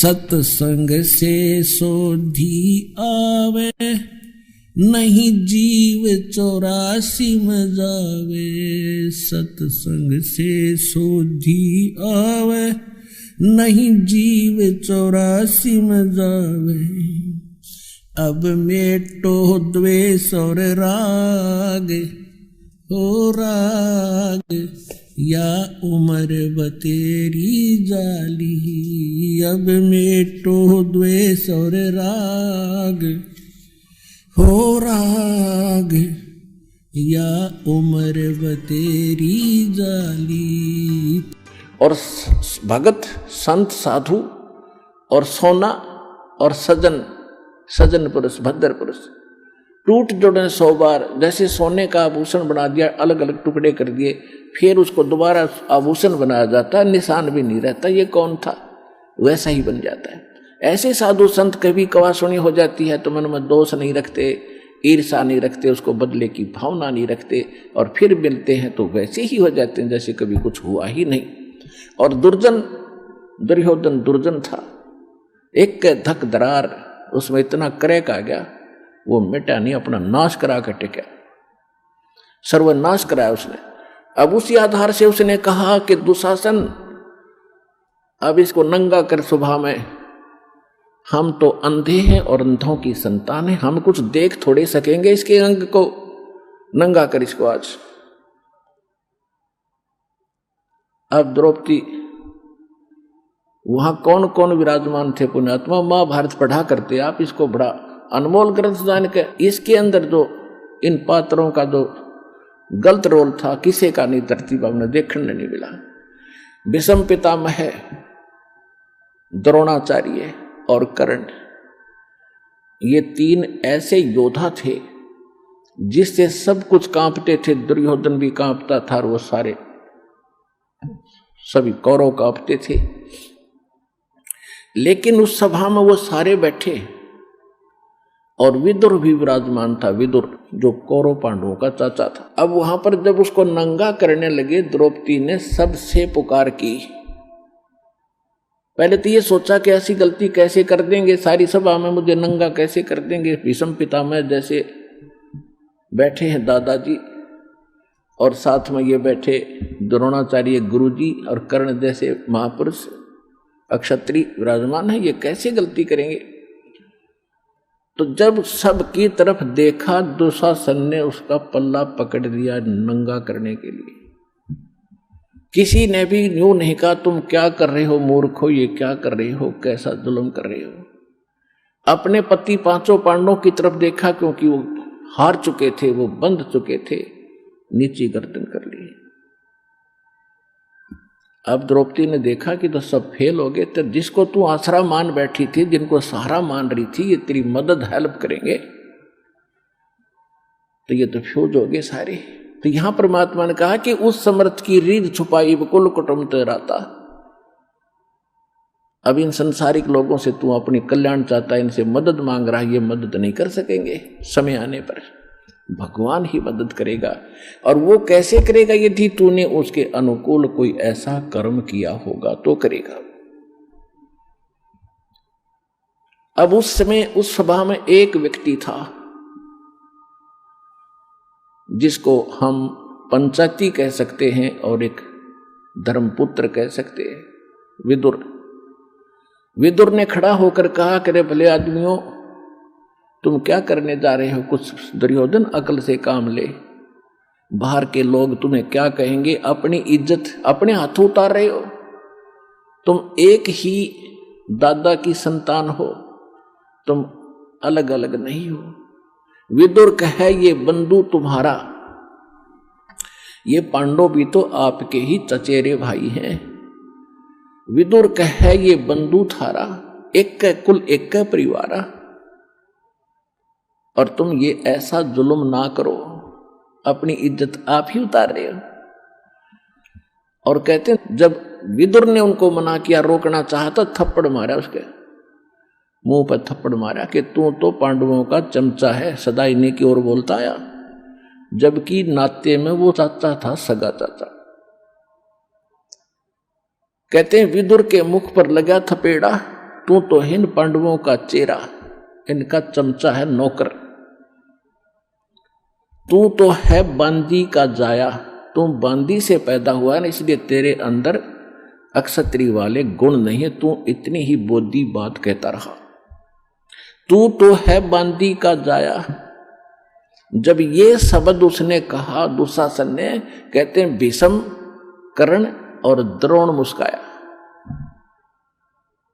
सत्संग से सोधी आवे, नहीं जीव 84 में जावे। सत्संग से सोधी आवे, नहीं जीव 84 में जावे। अब मेटो द्वेष और राग, हो राग या उम्र बतेरी जाली। अब मेटो द्वेष और राग, हो राग या उम्र बतेरी जाली। और भगत संत साधु और सोना और सजन पुरुष भद्र पुरुष टूट जोड़े 100 बार। जैसे सोने का आभूषण बना दिया, अलग अलग टुकड़े कर दिए, फिर उसको दोबारा आभूषण बनाया जाता है, निशान भी नहीं रहता ये कौन था, वैसा ही बन जाता है। ऐसे साधु संत कभी कवासुनी हो जाती है तो मन में दोष नहीं रखते, ईर्षा नहीं रखते, उसको बदले की भावना नहीं रखते, और फिर मिलते हैं तो वैसे ही हो जाते हैं जैसे कभी कुछ हुआ ही नहीं। और दुर्योधन दुर्जन था, एक धक दरार उसमें इतना क्रैक आ गया, वो मिटा नहीं, अपना नाश करा कर टिका, सर्वनाश कराया उसने। अब उसी आधार से उसने कहा कि दुशासन अब इसको नंगा कर सुबह में, हम तो अंधे हैं और अंधों की संतान है, हम कुछ देख थोड़े सकेंगे, इसके अंग को नंगा कर इसको आज। अब द्रौपदी, वहां कौन कौन विराजमान थे पुण्यात्मा, महाभारत पढ़ा करते आप, इसको बड़ा अनमोल ग्रंथ जान के, इसके अंदर जो इन पात्रों का जो गलत रोल था किसी का नहीं धरती पर हमने देखने नहीं मिला। भीष्म पितामह, द्रोणाचार्य और कर्ण, ये 3 ऐसे योद्धा थे जिससे सब कुछ कांपते थे। दुर्योधन भी कांपता था और वो सारे सभी कौरव कांपते थे। लेकिन उस सभा में वो सारे बैठे और विदुर भी विराजमान था, विदुर जो कौरव पांडवों का चाचा था। अब वहां पर जब उसको नंगा करने लगे, द्रौपदी ने सबसे पुकार की। पहले तो ये सोचा कि ऐसी गलती कैसे कर देंगे, सारी सभा में मुझे नंगा कैसे कर देंगे। भीष्म पितामह जैसे बैठे हैं दादाजी, और साथ में ये बैठे द्रोणाचार्य गुरुजी, और कर्ण जैसे महापुरुष अक्षत्रिय विराजमान है, ये कैसे गलती करेंगे। तो जब सबकी तरफ देखा, दुशासन ने उसका पल्ला पकड़ दिया नंगा करने के लिए। किसी ने भी यूं नहीं कहा तुम क्या कर रहे हो मूर्खो, ये क्या कर रहे हो, कैसा जुल्म कर रहे हो। अपने पति 5 पांडवों की तरफ देखा, क्योंकि वो हार चुके थे, वो बंध चुके थे, नीची गर्दन कर ली। अब द्रौपदी ने देखा कि तो सब फेल हो गए, तो जिसको तू आसरा मान बैठी थी, जिनको सहारा मान रही थी, ये तेरी मदद हेल्प करेंगे, तो ये तो फ्यूज हो गए सारे। तो यहां परमात्मा ने कहा कि उस समर्थ की रीढ़ छुपाई कुल कुटुंब तेराता। अब इन संसारिक लोगों से तू अपनी कल्याण चाहता है, इनसे मदद मांग रहा है, ये मदद नहीं कर सकेंगे। समय आने पर भगवान ही मदद करेगा। और वो कैसे करेगा, यदि तूने उसके अनुकूल कोई ऐसा कर्म किया होगा तो करेगा। अब उस समय उस सभा में एक व्यक्ति था जिसको हम पंचायती कह सकते हैं और एक धर्मपुत्र कह सकते हैं, विदुर। विदुर ने खड़ा होकर कहा कि रे भले आदमियों, तुम क्या करने जा रहे हो, कुछ दुर्योधन अकल से काम ले। बाहर के लोग तुम्हें क्या कहेंगे, अपनी इज्जत अपने हाथों उतार रहे हो। तुम एक ही दादा की संतान हो, तुम अलग अलग नहीं हो। विदुर कहे ये बंधु तुम्हारा, ये पांडव भी तो आपके ही चचेरे भाई हैं। विदुर कहे ये बंधु थारा, एक कुल एक परिवारा, और तुम ये ऐसा जुल्म ना करो, अपनी इज्जत आप ही उतार रहे हो। और कहते हैं जब विदुर ने उनको मना किया, रोकना चाहता, थप्पड़ मारा, उसके मुंह पर थप्पड़ मारा कि तू तो पांडवों का चमचा है, सदा इन्हीं की ओर बोलता आया, जबकि नाते में वो चाचा था, सगा चाचा। कहते हैं विदुर के मुख पर लगा थपेड़ा तू तो इन पांडवों का चेहरा, इनका चमचा है, नौकर। तू तो है बांदी का जाया, तू बांदी से पैदा हुआ ना, इसलिए तेरे अंदर अक्षत्री वाले गुण नहीं है, तू इतनी ही बोधी बात कहता रहा। तू तो है बांदी का जाया। जब ये शब्द उसने कहा दुशासन ने, कहते हैं भीष्म, कर्ण और द्रोण मुस्काया।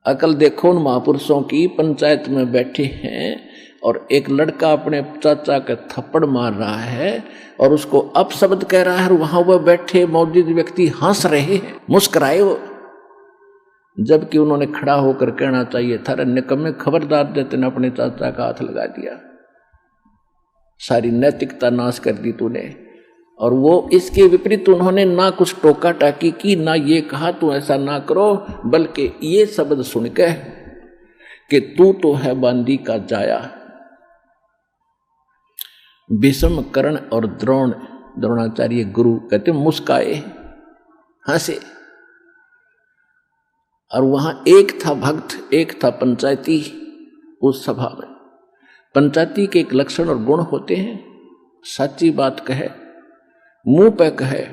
अकल देखो उन महापुरुषों की, पंचायत में बैठे हैं और एक लड़का अपने चाचा के थप्पड़ मार रहा है और उसको अपशब्द कह रहा है, वहां वह बैठे मौजूद व्यक्ति हंस रहे हैं, मुस्कुराए वो, जबकि उन्होंने खड़ा होकर कहना चाहिए था, निकम्मे खबरदार देते ने अपने चाचा का हाथ लगा दिया, सारी नैतिकता नाश कर दी तूने। और वो इसके विपरीत उन्होंने ना कुछ टोका टाकी की, ना ये कहा तू ऐसा ना करो, बल्कि ये शब्द सुनकर कि तू तो है बांदी का जाया। भीष्म, कर्ण और द्रोणाचार्य गुरु कहते मुस्काए, हंसे। और वहां एक था भक्त, एक था पंचायती। उस सभा में पंचायती के एक लक्षण और गुण होते हैं, सच्ची बात कहे, मुंह पे कहे,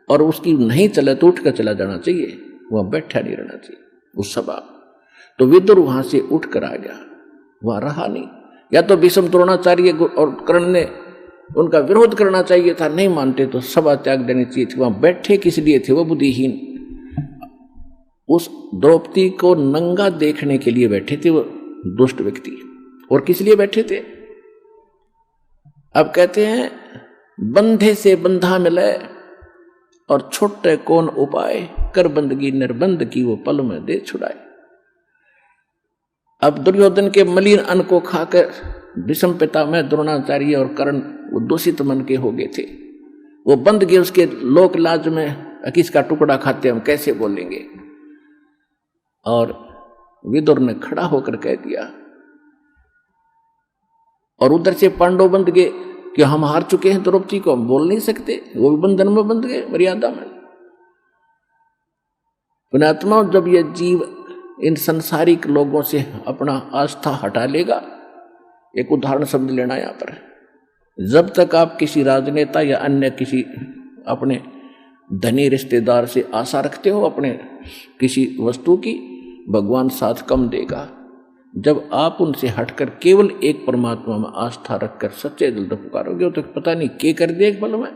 और उसकी नहीं चले तो उठकर चला जाना चाहिए, वहां बैठा नहीं रहना चाहिए उस सभा। तो विदुर वहां से उठकर आ गया, वहां रहा नहीं। या तो भीष्म, द्रोणाचार्य और कर्ण ने उनका विरोध करना चाहिए था, नहीं मानते तो सभा त्याग देनी चाहिए थी। वहां बैठे किस लिए थे? वो बुद्धिहीन उस द्रौपदी को नंगा देखने के लिए बैठे थे वो दुष्ट व्यक्ति। और किस लिए बैठे थे? अब कहते हैं बंधे से बंधा मिले और छोटे कौन उपाय, कर बंदगी निर्बंध की वो पल में दे छुड़ाए। अब दुर्योधन के मलिन अन्न को खाकर भीष्म पितामह, द्रोणाचार्य और कर्ण वो दूषित मन के हो गए थे, वो बंद गए उसके लोक लाज में, किसका टुकड़ा खाते हम कैसे बोलेंगे। और विदुर ने खड़ा होकर कह दिया, और उधर से पांडव बंद गए कि हम हार चुके हैं, द्रौपदी को हम बोल नहीं सकते, वो भी बंधन में बंध गए, मर्यादा में। पुण्यात्मा, जब यह जीव इन संसारिक लोगों से अपना आस्था हटा लेगा, एक उदाहरण शब्द लेना यहां पर, जब तक आप किसी राजनेता या अन्य किसी अपने धनी रिश्तेदार से आशा रखते हो अपने किसी वस्तु की, भगवान साथ कम देगा। जब आप उनसे हटकर केवल एक परमात्मा में आस्था रखकर सच्चे दिल से पुकारोगे तो पता नहीं क्या कर दे एक पल में।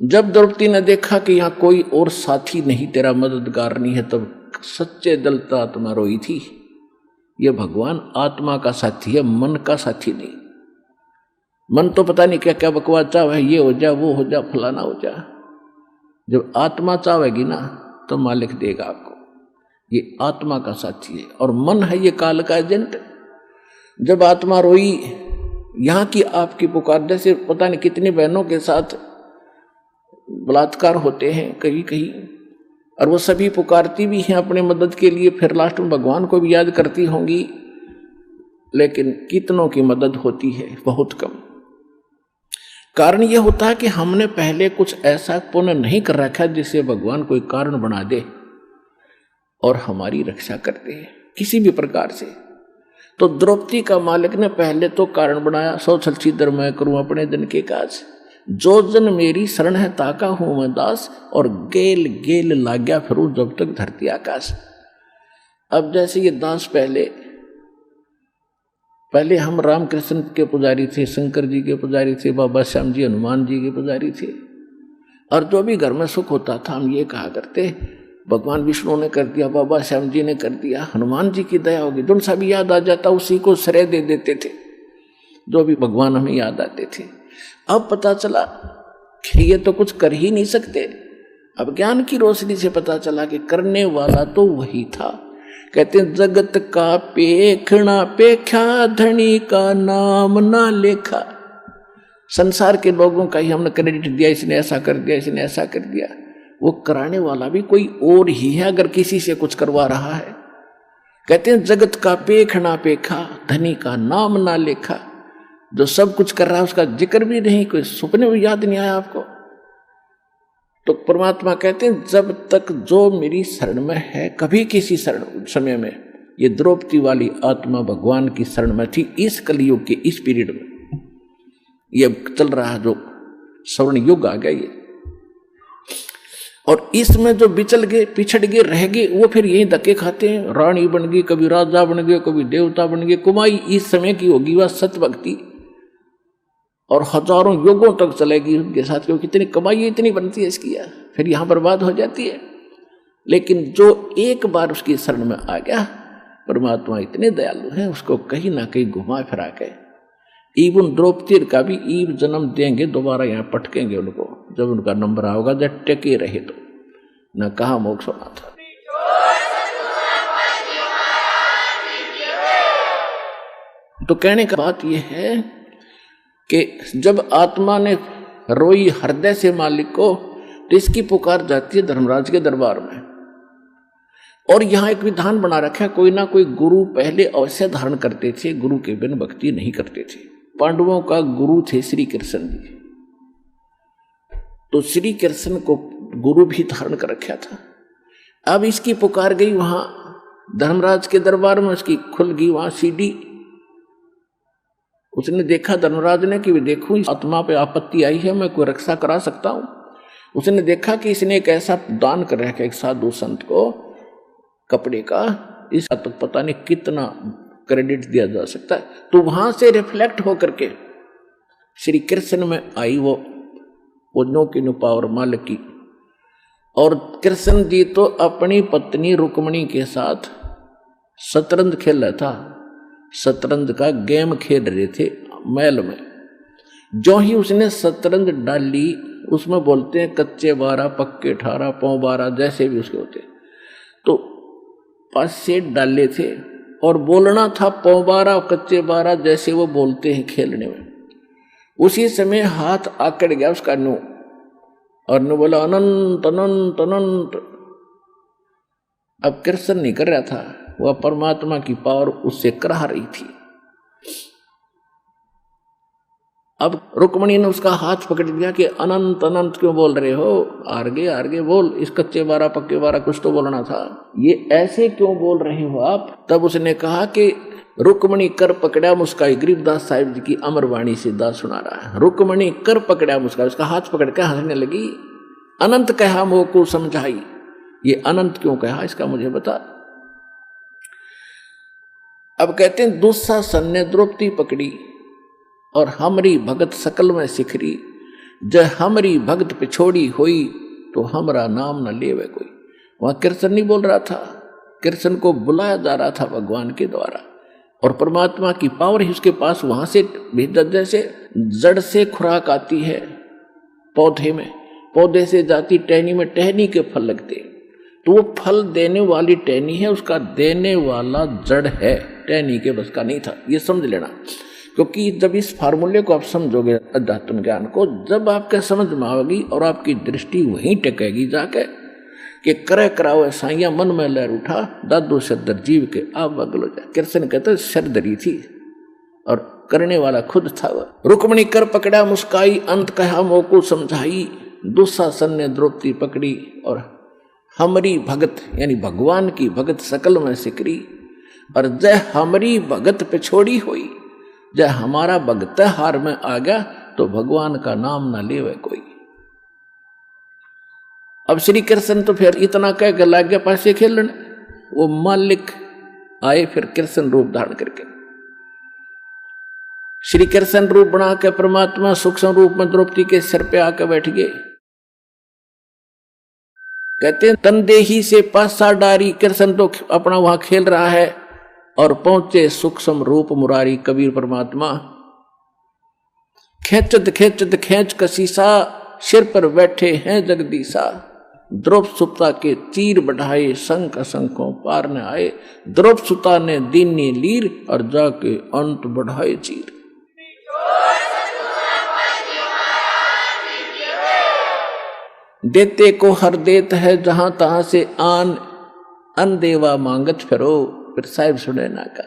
जब द्रौपदी ने देखा कि यहाँ कोई और साथी नहीं, तेरा मददगार नहीं है, तब सच्चे दिल से आत्मा रोई थी। यह भगवान आत्मा का साथी है, मन का साथी नहीं। मन तो पता नहीं क्या क्या बकवास चाहे, ये हो जा, वो हो जा, फलाना हो जा। जब आत्मा चाहेगी ना तो मालिक देगा आपको। ये आत्मा का साथी है, और मन है ये काल का एजेंट। जब आत्मा रोई, यहाँ की आपकी पुकार, जैसे पता नहीं कितनी बहनों के साथ बलात्कार होते हैं कहीं कहीं, और वो सभी पुकारती भी हैं अपने मदद के लिए, फिर लास्ट में भगवान को भी याद करती होंगी, लेकिन कितनों की मदद होती है? बहुत कम। कारण यह होता है कि हमने पहले कुछ ऐसा पुण्य नहीं कर रखा जिससे भगवान कोई कारण बना दे और हमारी रक्षा कर दे किसी भी प्रकार से। तो द्रौपदी का मालिक ने पहले तो कारण बनाया, सौ छलछीदर मैं करूं अपने दिन के काज, जो जन मेरी शरण है ताका हूं मैं दास, और गेल गेल लाग्या फिरूं जब तक धरती आकाश। अब जैसे ये दास पहले हम रामकृष्ण के पुजारी थे, शंकर जी के पुजारी थे, बाबा श्याम जी, हनुमान जी के पुजारी थे, और जो भी घर में सुख होता था हम ये कहा करते, भगवान विष्णु ने कर दिया, बाबा श्याम जी ने कर दिया, हनुमान जी की दया होगी। जो सा भी याद आ जाता उसी को श्रेय दे देते थे, जो भी भगवान हमें याद आते थे। अब पता चला कि ये तो कुछ कर ही नहीं सकते। अब ज्ञान की रोशनी से पता चला कि करने वाला तो वही था। कहते हैं जगत का पेखना पेख्या, धनी का नाम ना लेखा। संसार के लोगों का ही हमने क्रेडिट दिया, इसने ऐसा कर दिया, इसने ऐसा कर दिया। वो कराने वाला भी कोई और ही है अगर किसी से कुछ करवा रहा है। कहते हैं जगत का पेखना पेखा, धनी का नाम ना लेखा। जो सब कुछ कर रहा है उसका जिक्र भी नहीं, कोई सुपने में याद नहीं आया आपको। तो परमात्मा कहते हैं जब तक जो मेरी शरण में है, कभी किसी शरण समय में, ये द्रौपदी वाली आत्मा भगवान की शरण में थी, इस कलयुग के इस पीरियड में, ये चल रहा है जो स्वर्ण युग आ गया ये, और इसमें जो बिचल गए, पिछड़ गए, रह गए, वो फिर यही धक्के खाते हैं। रानी बन गई, कभी राजा बन गए, कभी देवता बन गए। कुमाई इस समय की होगी वह सत्य भक्ति, और हजारों युगों तक चलेगी उनके साथ, क्योंकि कितनी कमाई इतनी बनती है इसकी, फिर यहां बर्बाद हो जाती है। लेकिन जो एक बार उसकी शरण में आ गया, परमात्मा इतने दयालु है, उसको कहीं ना कहीं घुमा फिरा के इवन द्रौपदी का भी ईव जन्म देंगे, दोबारा यहाँ पटकेंगे उनको, जब उनका नंबर आओगा, जब टेके रहे तो न कहा मोक्ष होना था। तो कहने का बात यह है कि जब आत्मा ने रोई हृदय से मालिक को, तो इसकी पुकार जाती है धर्मराज के दरबार में। और यहां एक विधान बना रखा है, कोई ना कोई गुरु पहले अवश्य धारण करते थे, गुरु के बिन भक्ति नहीं करते थे। पांडवों का गुरु थे श्री कृष्ण जी, तो श्री कृष्ण को गुरु भी धारण कर रखा था। अब इसकी पुकार गई वहां धर्मराज के दरबार में, उसकी खुल गई वहां सीढ़ी। उसने देखा धर्मराज ने कि देखो आत्मा पे आपत्ति आई है, मैं कोई रक्षा करा सकता हूं। उसने देखा कि इसने एक ऐसा दान कर रखा एक साधु संत को कपड़े का, इसका तो पता नहीं कितना क्रेडिट दिया जा सकता है। तो वहां से रिफ्लेक्ट होकर के श्री कृष्ण में आई वो नो की नो पावर मालिक की। और कृष्ण जी तो अपनी पत्नी रुक्मणी के साथ शतरंज खेल रहा था, शतरंज का गेम खेल रहे थे महल में। जो ही उसने शतरंज डाली, उसमें बोलते हैं कच्चे 12 पक्के 18 पौ 12 जैसे भी उसके होते, तो 5 सेट डाले थे और बोलना था पौ 12 कच्चे 12 जैसे वो बोलते हैं खेलने में। उसी समय हाथ आकड़ गया उसका नु, और नु बोला अनंत अनंत अनंत। अब कृष्ण नहीं कर रहा था, वह परमात्मा की पावर उससे करा रही थी। अब रुक्मणी ने उसका हाथ पकड़ लिया कि अनंत अनंत क्यों बोल रहे हो, आगे बोल, इस कच्चे 12 पक्के 12 कुछ तो बोलना था, ये ऐसे क्यों बोल रहे हो आप। तब उसने कहा कि रुक्मणी कर पकड़ा मुस्काई, गरीबदास साहिब जी की अमरवाणी से दास सुना रहा है। रुक्मणी कर पकड़ा मुस्काई, उसका हाथ पकड़ के हंसने लगी। अनंत कहा मोह को समझाई, ये अनंत क्यों कहा इसका मुझे बता। अब कहते हैं दुस्शासन ने द्रौपदी पकड़ी और हमरी भगत सकल में सिखरी, जय हमरी भगत पिछोड़ी हुई तो हमरा नाम न लेवे कोई। वहां कृष्ण नहीं बोल रहा था, कृष्ण को बुलाया जा रहा था भगवान के द्वारा, और परमात्मा की पावर ही उसके पास वहां से भीतर, जैसे जड़ से खुराक आती है पौधे में, पौधे से जाती टहनी में, टहनी के फल लगते, तो वो फल देने वाली टहनी है, उसका देने वाला जड़ है, टहनी के बस का नहीं था। ये समझ लेना, क्योंकि जब इस फार्मूले को आप समझोगे अध्यात्म ज्ञान को, जब आपके समझ में आएगी और आपकी दृष्टि वहीं टिकेगी जाके कि करे कराओ साइया मन में लहर उठा, दादू सदर जीव के आप बगल हो जाए। कृष्ण कहते सर धरी थी और करने वाला खुद था वह। रुक्मणी कर पकड़ा मुस्काई, अंत कहा मोह को समझाई, दुस्शासन ने द्रौपदी पकड़ी और हमरी भगत यानी भगवान की भगत सकल में सिकरी, और जय हमरी भगत पे छोड़ी हुई, जय हमारा भगत हार में आ गया तो भगवान का नाम ना लेवे कोई। अब श्री कृष्ण तो फिर इतना कह के लग गया पासे खेलने, वो मालिक आए फिर कृष्ण रूप धारण करके, श्री कृष्ण रूप बना के परमात्मा सूक्ष्म रूप में द्रौपदी के सिर पे आकर बैठ गए। कहते हैं तनदेही से पासा डारी, कृष्ण तो अपना वहां खेल रहा है और पहुंचे सूक्ष्म रूप मुरारी कबीर परमात्मा। खेचत खेचत खेच कसीसा, सिर पर बैठे हैं जगदीशा, द्रौपद सुता के तीर बढ़ाए, शंख असंखों पार न आए, द्रौपद सुता ने दीनी लीर और जाके अंत बढ़ाए चीर। देते को हर देत है जहां तहां से आन, अनदेवा मांगत फिरो, फिर साहिब सुने ना का।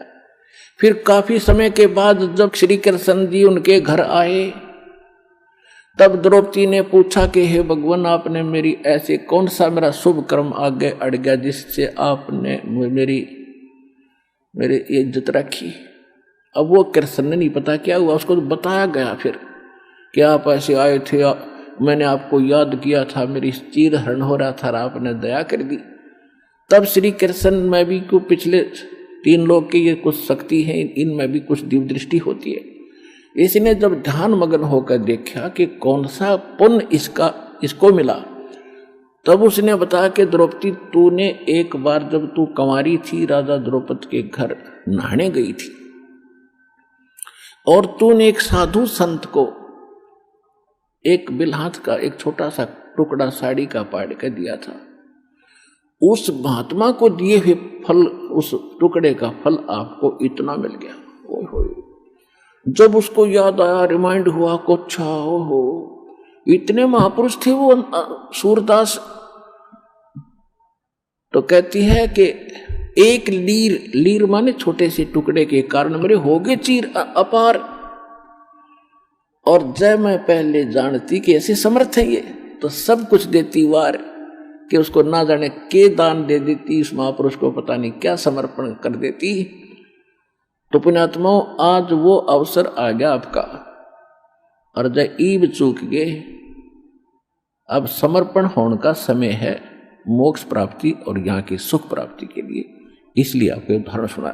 फिर काफी समय के बाद जब श्री कृष्ण जी उनके घर आए, तब द्रौपदी ने पूछा कि हे भगवान, आपने मेरी ऐसे कौन सा मेरा शुभ कर्म आगे अड़ गया जिससे आपने मेरी इज्जत रखी। अब वो कृष्ण ने नहीं पता क्या हुआ, उसको तो बताया गया फिर कि आप ऐसे आए थे, मैंने आपको याद किया था, मेरी चीर हरण हो रहा था, आपने दया कर दी। तब श्री कृष्ण में भी को पिछले 3 लोग की ये कुछ शक्ति है, इनमें भी कुछ दिव्य दृष्टि होती है। इसने जब ध्यान मग्न होकर देखा कि कौन सा पुण्य इसको मिला, तब उसने बताया कि द्रौपदी, तूने एक बार जब तू कंवारी थी राजा द्रौपद के घर नहाने गई थी और तूने एक साधु संत को एक बिलहात का एक छोटा सा टुकड़ा साड़ी का पाड़ कर दिया था। उस महात्मा को दिए हुए फल, उस टुकड़े का फल आपको इतना मिल गया। ओहो, जब उसको याद आया, रिमाइंड हुआ को, अच्छा ओहो, इतने महापुरुष थे वो सूरदास। तो कहती है कि एक लीर माने छोटे से टुकड़े के कारण मेरे हो गए चीर अपार, और जब मैं पहले जानती कि ऐसे समर्थ है ये, तो सब कुछ देती वार कि उसको ना जाने के दान दे देती, उस महापुरुष को पता नहीं क्या समर्पण कर देती। तो पुण्यात्माओं, आज वो अवसर आ गया आपका, और जब ईब चूक गए, अब समर्पण होने का समय है मोक्ष प्राप्ति और यहाँ की सुख प्राप्ति के लिए। इसलिए आपको उदाहरण सुना।